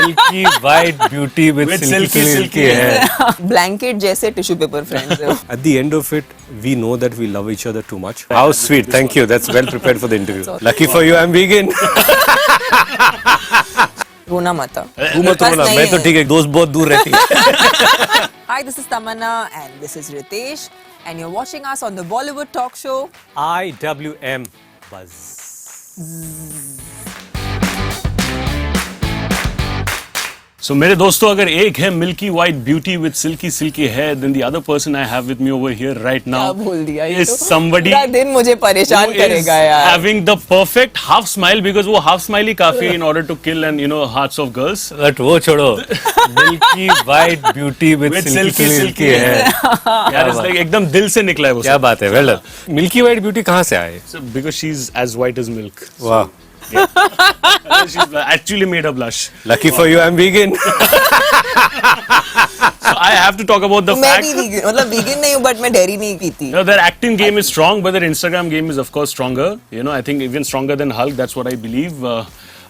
Milky white beauty with silky hair. Blanket जैसे tissue paper friends. At the end of it, we know that we love each other too much. How sweet. Thank you. That's well prepared for the interview. Lucky for you, I'm vegan. रोना मत. तू मत रोना, मैं तो ठीक है, दोस्त बहुत दूर रहती है. Hi, this is Tamannaah and this is Riteish and you're watching us on the Bollywood talk show IWMBuzz. So मेरे दोस्तों अगर एक है milky white beauty with silky hair then the other person I have with me over here right now क्या बोल दिया ये is somebody पूरा दिन मुझे परेशान करेगा यार having the perfect half smile because वो हाफ स्माइल ही काफी in order to kill and you know hearts of girls but वो छोड़ो milky white beauty with silky hair यार इट्स लाइक एकदम दिल से निकला है वो क्या बात है वेल मिल्की वाइट ब्यूटी कहाँ से आए because she is as white as milk वाह she's actually made her blush. Lucky for you, I'm vegan. So I have to talk about the मैं fact. भी vegan, मतलब vegan नहीं हूँ but मैं dairy नहीं पीती. No, their acting game is strong, but their Instagram game is of course stronger. You know, I think even stronger than Hulk. That's what I believe.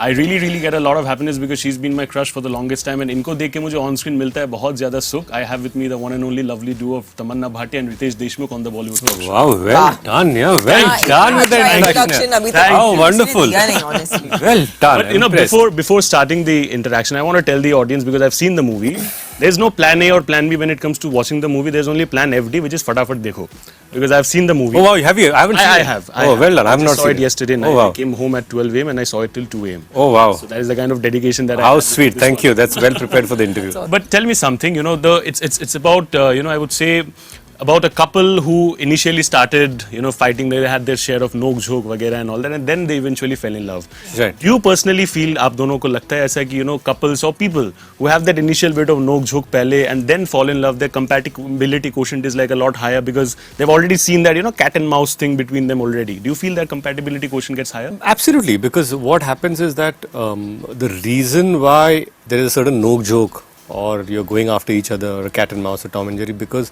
I really get a lot of happiness because she's been my crush for the longest time, and इनको देख के मुझे on screen मिलता है बहुत ज़्यादा सुख. I have with me the one and only lovely duo of Tamannaah Bhatia and Riteish Deshmukh on the Bollywood talk show. Wow, well done, yeah, well done with the introduction. अभी तक How wonderful. दिया नहीं honestly. Well done. But you know, before starting the interaction, I want to tell the audience because I've seen the movie. There's no plan A or plan B when it comes to watching the movie. There's only plan FD, which is फटाफट देखो. Because I've seen the movie. Oh wow, have you? I haven't seen it. I have. Oh, well done. I've not saw seen it yesterday night. Oh wow. I came home at 12 a.m. and I saw it till 2 a.m. Oh wow. So that is the kind of dedication that I How have sweet. Thank you. That's well prepared for the interview. But tell me something, you know, it's about, you know, I would say about a couple who initially started, you know, fighting. They had their share of nok jhok वगैरह and all that, and then they eventually fell in love. Right. Do you personally feel आप दोनों को लगता है ऐसा कि you know couples or people who have that initial bit of nok jhok पहले and then fall in love, their compatibility quotient is like a lot higher because they've already seen that, you know, cat and mouse thing between them already. Do you feel that compatibility quotient gets higher? Absolutely, because what happens is that the reason why there is a certain nok joke or you're going after each other or a cat and mouse or Tom and Jerry because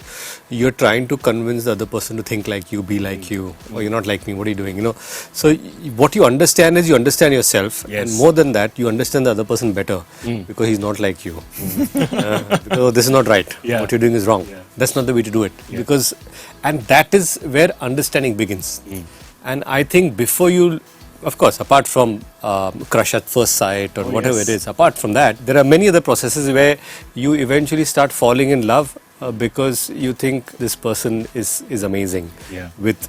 you're trying to convince the other person to think like you, be like you, or you're not like me, what are you doing, you know. So what you understand is you understand yourself, and more than that you understand the other person better because he's not like you. Because this is not right, what you're doing is wrong, that's not the way to do it, because and that is where understanding begins. And I think before you, of course, apart from crush at first sight or whatever it is, apart from that, there are many other processes where you eventually start falling in love because you think this person is amazing with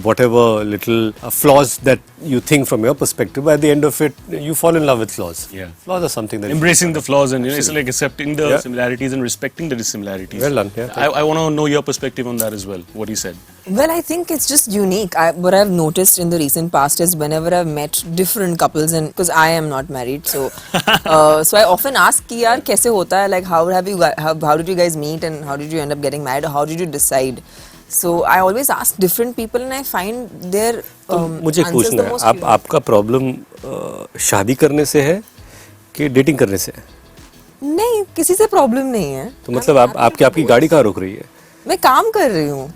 whatever little flaws that you think from your perspective. But at the end of it, you fall in love with flaws. Flaws are something that embracing the flaws and, you know, it's like accepting the similarities and respecting the dissimilarities. Well done. I want to know your perspective on that as well. What he said. Well, I think it's just unique. What I've noticed in the recent past is whenever I've met different couples, and because I am not married, so so I often ask कि यार कैसे होता है, like how did you guys meet and how did you end up getting married, or how did you decide? So I always ask different people and I find their मुझे पूछना है, आपका problem शादी करने से है कि डेटिंग करने से है? नहीं, किसी से प्रॉब्लम नहीं है. तो मतलब आपकी गाड़ी कहाँ रुक रही है? मैं काम कर रही हूँ.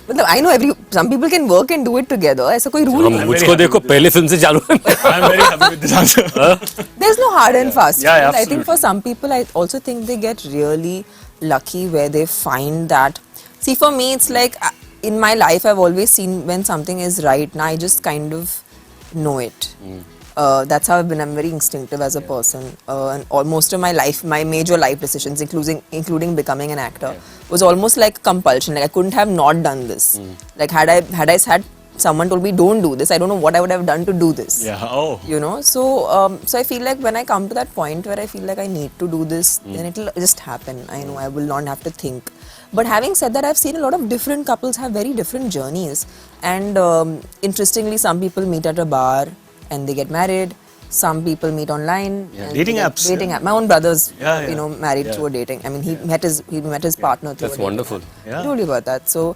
मतलब I know some people can work and do it together. ऐसा कोई रूल नहीं है. मुझको देखो पहले फिल्म से चालू है. I'm very happy with this answer. There's no hard and fast. Yeah, I think for some people, I also think they get really lucky where they find that. See, for me, it's like in my life, I've always seen when something is right. Now I just kind of know it. That's how I've been. I'm very instinctive as a person, and most of my life, my major life decisions, including becoming an actor, was almost like compulsion. Like I couldn't have not done this. Like had I had someone told me don't do this, I don't know what I would have done to do this. You know. So so I feel like when I come to that point where I feel like I need to do this, then it'll just happen. I know I will not have to think. But having said that, I've seen a lot of different couples have very different journeys, and interestingly, some people meet at a bar and they get married. Some people meet online. Dating apps. My own brother's, you know, married through a dating. I mean, he met his partner through. That's wonderful. I told you about that. So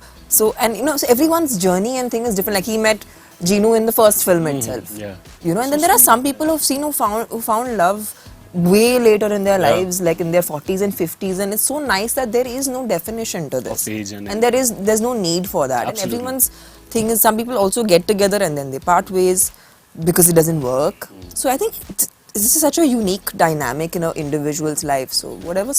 and you know, so everyone's journey and thing is different. Like he met Ginu in the first film itself. You know, and then there are some people who found love way later in their lives, like in their 40s and 50s, and it's so nice that there is no definition to this, and there's no need for that. And everyone's thing is, some people also get together and then they part ways because it doesn't work. So I think this is such a unique dynamic in an individual's life. So whatever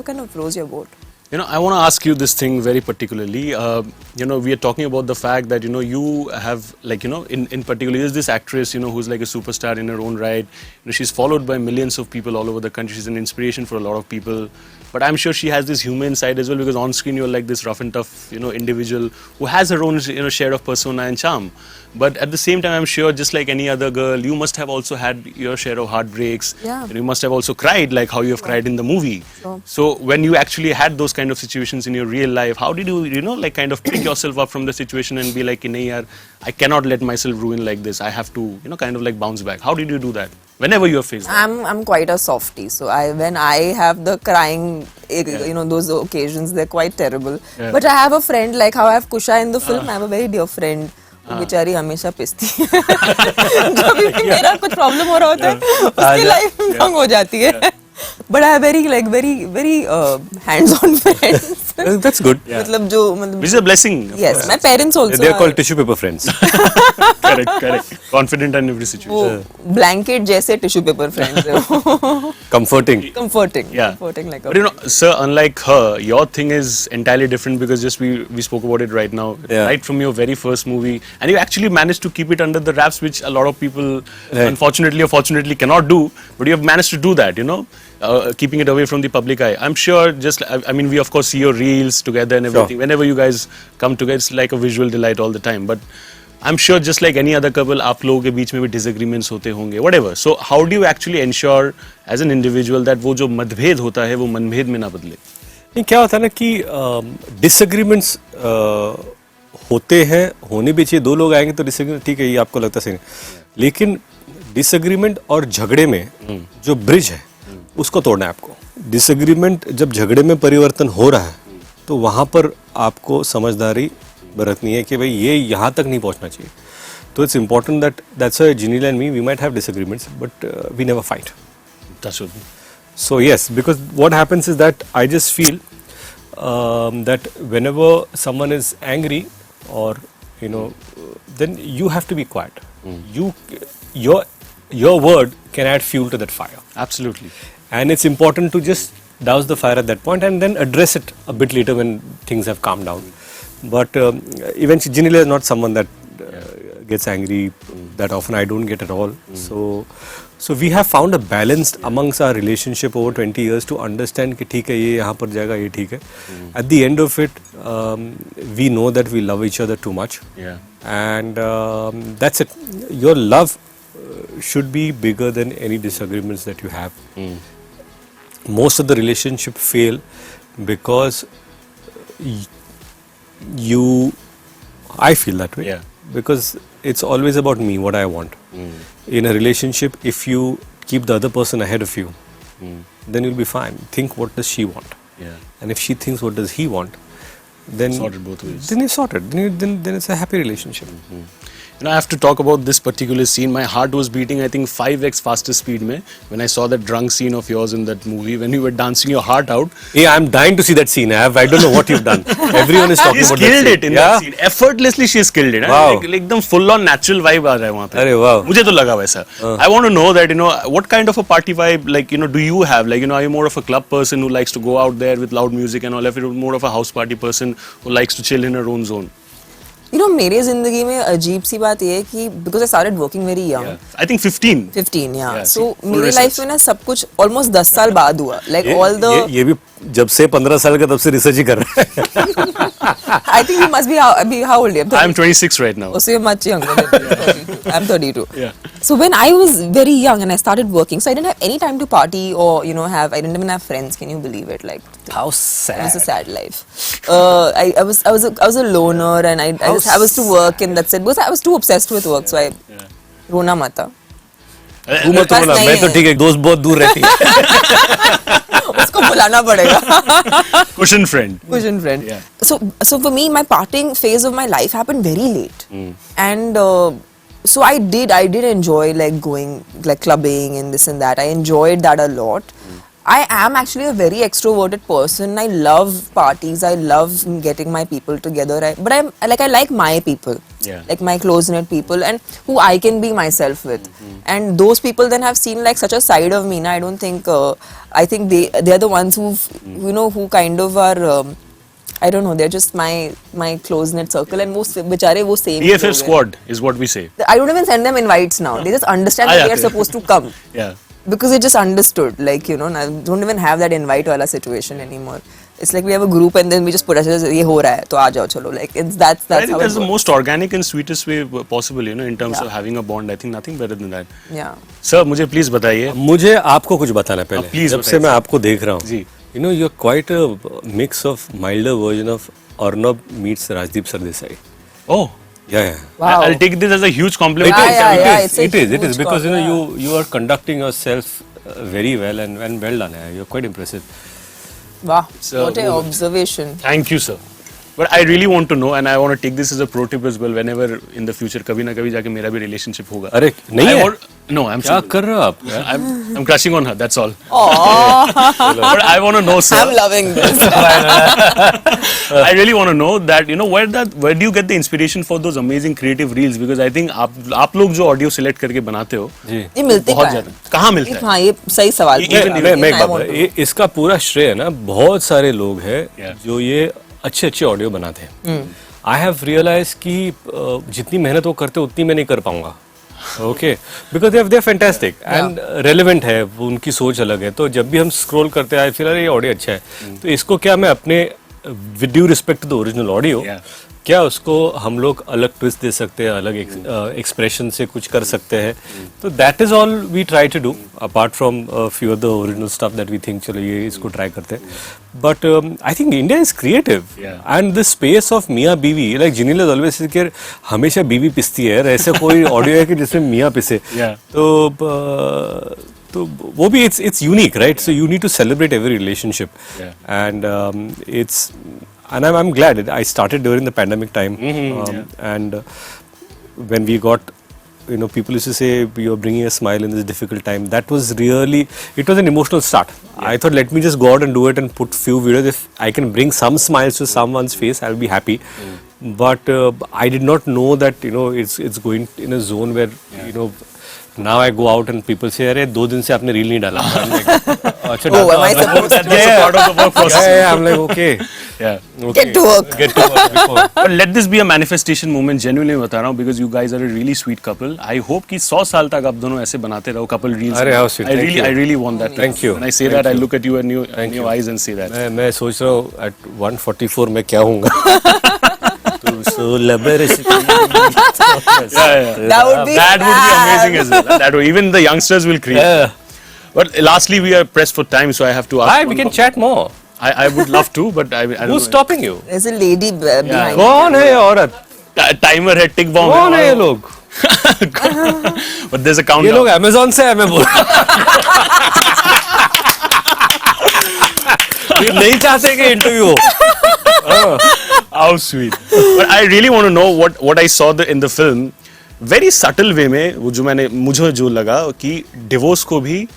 kind of roles you're about. You know, I want to ask you this thing very particularly. You know, we are talking about the fact that, you know, you have, like, you know, in particular, is this actress, you know, who's like a superstar in her own right. You know, she's followed by millions of people all over the country. She's an inspiration for a lot of people. But I'm sure she has this human side as well, because on screen you're like this rough and tough, you know, individual who has her own, you know, share of persona and charm. But at the same time, I'm sure, just like any other girl, you must have also had your share of heartbreaks. Yeah. And you must have also cried, like how you have cried in the movie. Sure. So when you actually had those kind of situations in your real life, how did you, you know, like kind of pick yourself up from the situation and be like, "Nahi yaar, I cannot let myself ruin like this. I have to, you know, kind of like bounce back." How did you do that? Whenever you are faced that. I'm quite a softie, so when I have the crying, you know, those occasions, they're quite terrible. Yeah. But I have a friend, like how I have Kusha in the film. I have a very dear friend. वो बेचारी हमेशा पिसती है जब भी मेरा कुछ problem हो रहा होता है उसकी लाइफ भंग हो जाती है. But I have very hands-on friends. That's good. मतलब जो मतलब. Which is a blessing. Yes, my parents also. They are called tissue paper friends. Correct. Confident in every situation. वो blanket जैसे tissue paper friends है वो. Comforting. Yeah. Comforting like a. But you know, sir, unlike her, your thing is entirely different, because just we spoke about it right now. Yeah. Right from your very first movie, and you actually managed to keep it under the wraps, which a lot of people, Right. unfortunately or fortunately, cannot do. But you have managed to do that, you know. Keeping it away from the public eye. I'm sure, I mean, we of course see your reels together and everything. Sure. Whenever you guys come together, it's like a visual delight all the time. But I'm sure, just like any other couple, आप लोगों के बीच में भी disagreements होते होंगे, whatever. So how do you actually ensure as an individual that वो जो मतभेद होता है वो मनभेद में ना बदले? नहीं, क्या होता है ना कि disagreements होते हैं, होने भी चाहिए. दो लोग आएंगे तो disagreement, ठीक है, ये आपको लगता है सही, लेकिन disagreement और झगड़े में जो bridge है उसको तोड़ना है आपको. डिसएग्रीमेंट जब झगड़े में परिवर्तन हो रहा है तो वहाँ पर आपको समझदारी बरतनी है कि भाई ये यहाँ तक नहीं पहुँचना चाहिए. तो it's important that's why Ginil and me, we might have disagreements, but we never fight. That's what. So yes, because what happens is that I just feel that whenever someone is angry or, you know, then you have to be quiet. Your word can add fuel to that fire. Absolutely. And it's important to just douse the fire at that point and then address it a bit later when things have calmed down. But eventually, Ginil is not someone that gets angry that often. I don't get at all. So we have found a balance amongst our relationship over 20 years to understand कि ठीक है, ये यहाँ पर जाएगा, ये ठीक है. At the end of it, we know that we love each other too much. Yeah. And that's it. Your love should be bigger than any disagreements that you have. Most of the relationship fail because I feel that way. Yeah. Because it's always about me, what I want. In a relationship, if you keep the other person ahead of you, then you'll be fine. Think, what does she want? Yeah. And if she thinks, what does he want? Then Sorted both ways. Then it's sorted. Then it's a happy relationship. You know, I have to talk about this particular scene. My heart was beating, I think, 5x faster speed mein when I saw that drunk scene of yours in that movie when you were dancing your heart out. Yeah, I'm dying to see that scene. I don't know what you've done. Everyone is talking She's about that killed scene. it in that scene. Effortlessly she's killed it. Wow. Like एकदम full on natural vibe आ रहा है वहाँ पे. अरे वाह. मुझे तो लगा वैसा. I want to know that, you know, what kind of a party vibe, like, you know, do you have? Like, you know, are you more of a club person who likes to go out there with loud music and all? If you're more of a house party person who likes to chill in her own zone? You know, मेरे जिंदगी में अजीब सी बात ये है कि because I started working very young. Yeah. I think 15. 15, yeah. Yeah, So full मेरी research. Life में ना सब कुछ almost 10 साल बाद हुआ. Like all the. ये भी जब से 15 साल का तब से रिसर्च ही कर रहा है. I think you must be how old are you? I'm 26 right now. Oh, so you're much younger than me. 32. I'm 32. Yeah. So when I was very young and I started working, so I didn't have any time to party or, you know, I didn't even have friends. Can you believe it? Like, How it sad. was a sad life. I was a loner and I was to work and that's it. Because I was too obsessed with work, so I rona mata. तू मत रोना, नहीं मैं तो है. ठीक है, दोस्त बहुत दूर रहती है. उसको बुलाना पड़ेगा. Cushion friend. Cushion friend. Yeah. So for me, my partying phase of my life happened very late, and so I did enjoy like going like clubbing and this and that. I enjoyed that a lot. I am actually a very extroverted person. I love parties. I love getting my people together. I like my people. Yeah. Like my close-knit people and who I can be myself with. And those people then have seen like such a side of me. Now I don't think, I think they're the ones who kind of are, I don't know, they're just my close-knit circle and wo bichare wo same. BFF squad is what we say. I don't even send them invites now. They just understand that they are supposed to come. Yeah. Because it just understood, like, you know, I don't even have that invite wala situation anymore. It's like we have a group and then we just put us, ye ho raha hai, to aa jao chalo. Like, that's I think how that's it the works. most organic and sweetest way possible, you know, in terms Yeah. of having a bond. I think nothing better than that. Yeah. Sir, मुझे please बताइए. मुझे आपको कुछ बताना पहले. please जब से बताइए. मैं आपको देख रहा हूँ. जी. You know, you're quite a mix of milder version of Arnab meets Rajdeep Sardesai. Oh. Yeah. Wow. I'll take this as a huge compliment. It's a It is huge because you know call, you are conducting yourself very well and well done. You're quite impressive. Wow, So, what an observation. Thank you, sir. But I really want to know, and I want to take this as a pro tip as well. Whenever in the future, कभी ना कभी जाके मेरा भी relationship होगा. अरे नहीं है. No, I'm क्या single. कर रहे हो आप? I'm crushing on her. That's all. Aww, But I want to know, sir. I'm loving this. I really want to know that, you know, where do you get the inspiration for those amazing creative reels? Because I think आप लोग जो audio select करके बनाते हो, जी. ये मिलते बहुत कहाँ हैं? ज्यादा. कहाँ मिलता है? हाँ, ये सही सवाल ये- पूछा। मैं एक I बात want बता- to ये इसका पूरा श्रेय है ना बहुत सारे लोग हैं Yeah. जो ये अच्छे ऑडियो बनाते हैं. आई हैव रियलाइज कि जितनी मेहनत वो करते उतनी मैं नहीं कर पाऊंगा. Okay because they fantastic and relevant है. उनकी सोच अलग है. तो जब भी हम स्क्रॉल करते हैं फिर अरे ये ऑडियो अच्छा है तो इसको क्या मैं अपने with due respect to the original audio Yeah. क्या उसको हम लोग अलग ट्विस्ट दे सकते हैं अलग एक्सप्रेशन से कुछ कर सकते हैं. तो that is all we try to do apart from few of the original stuff that we think चलो ये इसको ट्राई करते हैं. But I think India is creative and the space of मियाँ बीवी लाइक जिनील इज ऑलवेज के हमेशा बीवी पिसती है. ऐसा कोई ऑडियो है कि जिसमें मियाँ पिसे. Yeah. तो वो भी it's unique, right? So you need to celebrate every relationship. Yeah. And I'm glad I started during the pandemic time. And when we got, you know, people used to say you're bringing a smile in this difficult time. That was really, it was an emotional start. I thought let me just go out and do it and put few videos. If I can bring some smiles to someone's face, I'll be happy. But I did not know that, you know, it's going in a zone where, you know, now I go out and people say, "अरे 2 दिन से आपने reel नहीं डाला." I'm like, अच्छा Oh, am I supposed to? That's a part of the work process. yeah, I'm like, okay. Yeah. Okay. Get to work. Get to work before. But let this be a manifestation moment. Genuinely बता रहा हूँ because you guys are a really sweet couple. I hope कि 100 साल तक आप दोनों ऐसे बनाते रहो couple reels. अरे how sweet. I really want that. Thank you. When I say that, I look at you and your eyes and say that. मैं सोच रहा हूँ at 144 में क्या होऊंगा. So Yeah. That would be That would be amazing as well. That would, even the youngsters will create. Yeah. But lastly, we are pressed for time, so I have to ask. Hi, we can chat more. I would love to, but I don't Who's know. stopping you? There's a lady behind. कौन है ये औरत? Timer है, tick bomb. कौन है ये लोग? But there's a ये countdown. लोग Amazon से है मैं बोल. ये नहीं चाहते कि इंटरव्यू हो. How sweet. But I really want to know what I saw in the film. Very subtle way में वो जो मुझे जो लगा कि divorce को भी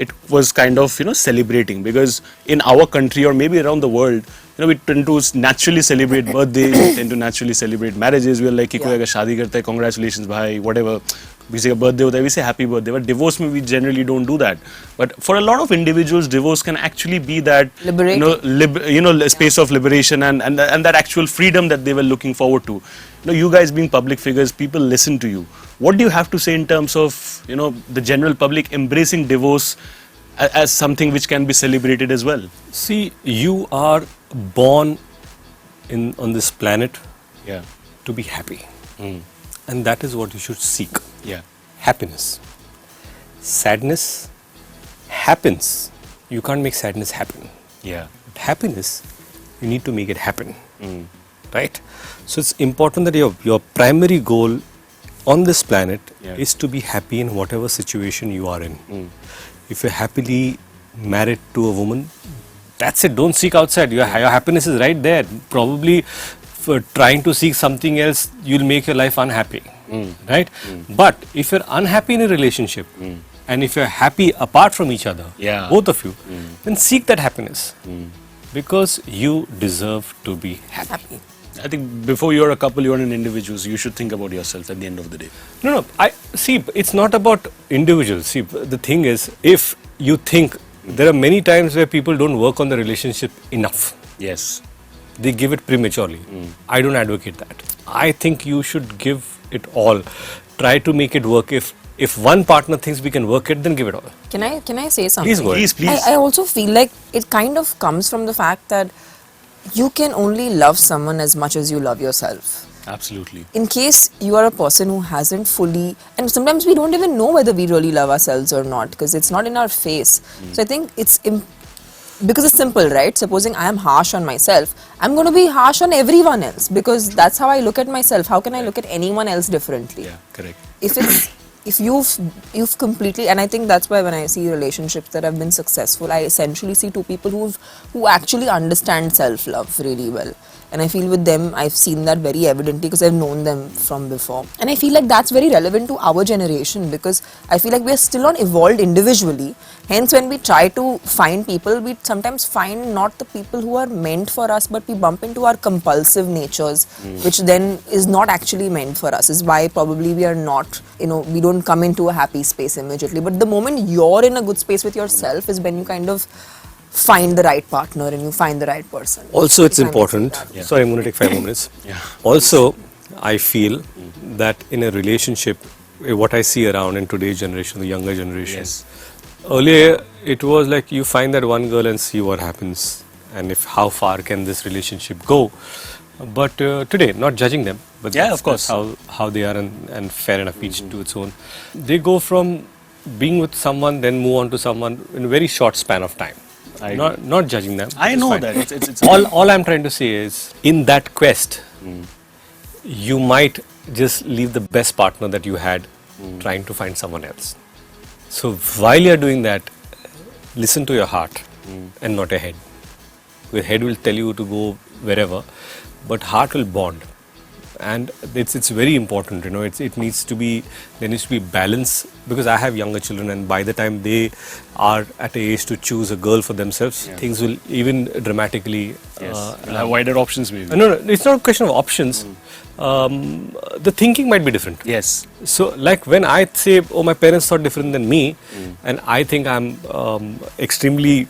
it was kind of, you know, celebrating, because in our country or maybe around the world, you know, we tend to naturally celebrate birthdays, we tend to naturally celebrate marriages. We are like कि कोई अगर शादी करता है, congratulations भाई, whatever. किसी का birthday होता है, we say happy birthday. But divorce में we generally don't do that. But for a lot of individuals, divorce can actually be that, Liberating. you know, space of liberation and that actual freedom that they were looking forward to. You know, you guys being public figures, people listen to you. What do you have to say in terms of, you know, the general public embracing divorce as something which can be celebrated as well? See, you are born on this planet Yeah. to be happy. And that is what you should seek. Yeah. Happiness. Sadness happens. You can't make sadness happen. Yeah. But happiness, you need to make it happen. Right? So it's important that your primary goal on this planet is to be happy in whatever situation you are in. If you're happily married to a woman, that's it. Don't seek outside. Your happiness is right there. Probably for trying to seek something else, you'll make your life unhappy. Right? But if you're unhappy in a relationship, and if you're happy apart from each other, Yeah. both of you, then seek that happiness. Because you deserve to be happy. Happy. I think before you're a couple, you're an individual, so you should think about yourself at the end of the day. No, I see. It's not about individuals. See, the thing is, if you think there are many times where people don't work on the relationship enough, Yes. they give it prematurely. I don't advocate that. I think you should give it all. Try to make it work. If one partner thinks we can work it, then give it all. Can I say something? Please go ahead. Please. I also feel like it kind of comes from the fact that you can only love someone as much as you love yourself. Absolutely. In case you are a person who hasn't fully, and sometimes we don't even know whether we really love ourselves or not because it's not in our face. So I think because it's simple, right? Supposing I am harsh on myself, I'm going to be harsh on everyone else because that's how I look at myself. How can I look at anyone else differently? Yeah, correct. If you've completely, and I think that's why when I see relationships that have been successful, I essentially see two people who actually understand self-love really well. And I feel with them, I've seen that very evidently because I've known them from before. And I feel like that's very relevant to our generation because I feel like we are still not evolved individually. Hence, when we try to find people, we sometimes find not the people who are meant for us, but we bump into our compulsive natures, which then is not actually meant for us. Is why probably we are not, we don't come into a happy space immediately. But the moment you're in a good space with yourself is when you kind of find the right partner and you find the right person. Also, it's If I may say important. that. Sorry, I'm going to take 5 more minutes. Yeah. Also, I feel that in a relationship, what I see around in today's generation, the younger generation, Yes. earlier it was like you find that one girl and see what happens, and how far can this relationship go. But today, not judging them, but Yeah, of course. that's how they are, and fair enough, each to its own. They go from being with someone, then move on to someone in a very short span of time. I Not judging them. I it's know fine. that. It's All I'm trying to say is, in that quest, you might just leave the best partner that you had, trying to find someone else. So while you're doing that, listen to your heart and not your head. Your head will tell you to go wherever, but heart will bond. And it's very important, it needs to be, there needs to be balance, because I have younger children, and by the time they are at an age to choose a girl for themselves, things will even dramatically Yes. You'll have wider options maybe. no, it's not a question of options. The thinking might be different. Yes. So, like when I say, oh, my parents thought different than me, and I think I'm extremely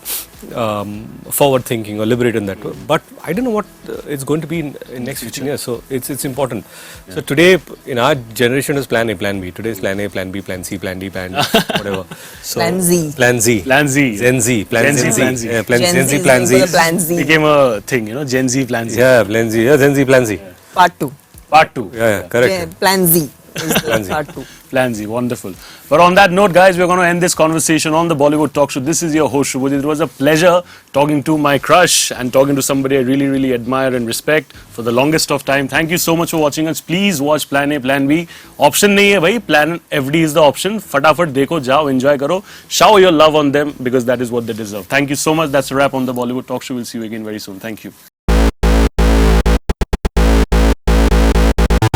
forward thinking or liberated in that way, but I don't know what it's going to be in next 15 years. So it's important. So today in our generation is plan A, plan B. Today is plan A, plan B, plan C, plan D, plan whatever. So Plan Z. Plan Z. Plan Z. Gen Z. Plan Gen Z. Z, Plan Z. Yeah, plan Gen Z. is Plan equal to Z. Plan Z. Became a thing, Gen Z, Plan Z. Yeah, Plan Z. Yeah, Gen Z. Plan Z. Part 2. Part 2. Yeah, correct. Yeah, Plan Z is the Plan Z. part 2. Plan Z, wonderful. But on that note, guys, we're going to end this conversation on the Bollywood Talk Show. This is your host, Shubhajit. It was a pleasure talking to my crush and talking to somebody I really, really admire and respect for the longest of time. Thank you so much for watching us. Please watch Plan A, Plan B. Option nahi hai bhai. Plan FD is the option. Fatafat dekho, jao, enjoy karo. Shower your love on them because that is what they deserve. Thank you so much. That's a wrap on the Bollywood Talk Show. We'll see you again very soon. Thank you.